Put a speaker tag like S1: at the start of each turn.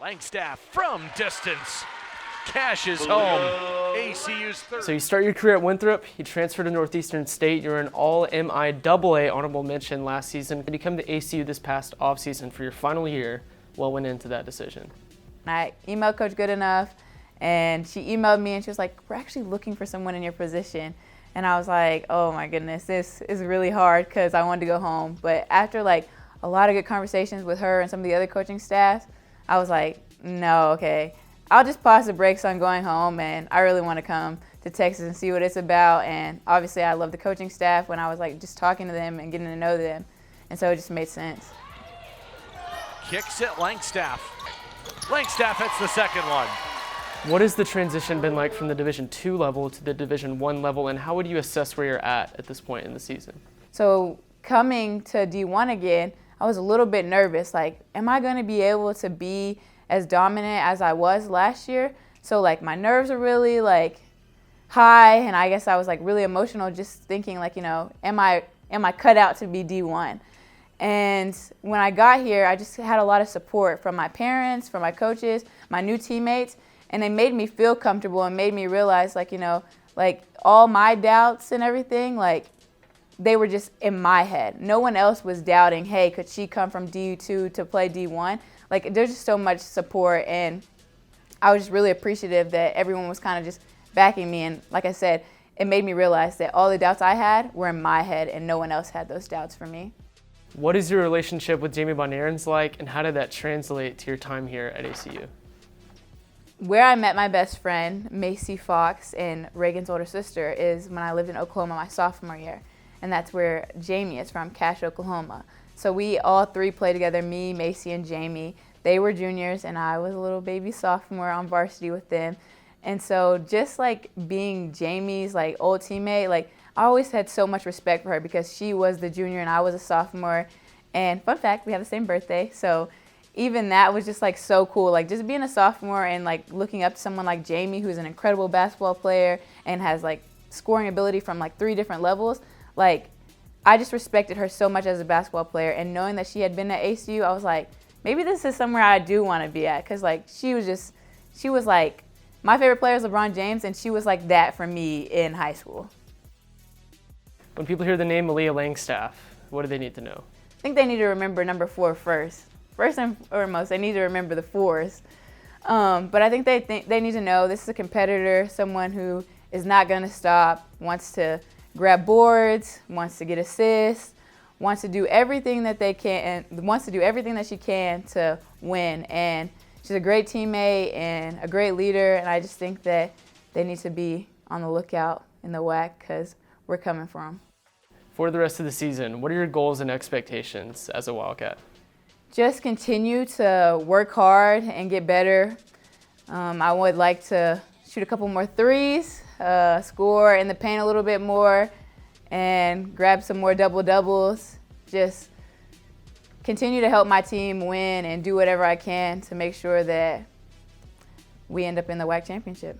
S1: Langstaff from distance cashes home ACU's third.
S2: So you start your career at Winthrop, you transfer to Northeastern State, you're an All-MIAA honorable mention last season, and you come to ACU this past offseason for your final year. What went into that decision?
S3: I emailed Coach Goodenough, and she emailed me and she was like, we're actually looking for someone in your position. And I was like, oh my goodness, this is really hard because I wanted to go home. But after like a lot of good conversations with her and some of the other coaching staffs, I was like, no, okay, I'll just pause the brakes on going home, and I really want to come to Texas and see what it's about. And obviously I love the coaching staff when I was like just talking to them and getting to know them. And so it just made sense.
S1: Kicks it Langstaff. Langstaff hits the second one.
S2: What has the transition been like from the Division II level to the Division I level, and how would you assess where you're at this point in the season?
S3: So coming to D1 again, I was a little bit nervous. Like, am I going to be able to be as dominant as I was last year? So like my nerves are really like high, and I guess I was like really emotional just thinking like, you know, am I cut out to be D1? And when I got here, I just had a lot of support from my parents, from my coaches, my new teammates, and they made me feel comfortable and made me realize like, you know, like all my doubts and everything, like they were just in my head. No one else was doubting, hey, could she come from D2 to play D1? Like there's just so much support, and I was just really appreciative that everyone was kind of just backing me. And like I said, it made me realize that all the doubts I had were in my head and no one else had those doubts for me.
S2: What is your relationship with Jamie Bonarens like, and how did that translate to your time here at ACU?
S3: Where I met my best friend, Macy Fox, and Reagan's older sister, is when I lived in Oklahoma my sophomore year. And that's where Jamie is from, Cache, Oklahoma. So we all three played together, me, Macy, and Jamie. They were juniors, and I was a little baby sophomore on varsity with them. And so just like being Jamie's like old teammate, like I always had so much respect for her because she was the junior and I was a sophomore. And fun fact, we have the same birthday. So even that was just like so cool, like just being a sophomore and like looking up to someone like Jamie, who's an incredible basketball player and has like scoring ability from like 3 different levels. Like I just respected her so much as a basketball player, and knowing that she had been at ACU, I was like, maybe this is somewhere I do want to be at, because like she was like, my favorite player is LeBron James, and she was like that for me in high school.
S2: When people hear the name Maleeah Langstaff, what do they need to know?
S3: I think they need to remember number 4 first. First and foremost, they need to remember the 4s. But I think they need to know this is a competitor, someone who is not going to stop, wants to grab boards, wants to get assists, wants to do everything that they can, and wants to do everything that she can to win. And she's a great teammate and a great leader, and I just think that they need to be on the lookout in the WAC because we're coming for them.
S2: For the rest of the season, what are your goals and expectations as a Wildcat?
S3: Just continue to work hard and get better. I would like to shoot a couple more threes, score in the paint a little bit more, and grab some more double-doubles. Just continue to help my team win and do whatever I can to make sure that we end up in the WAC championship.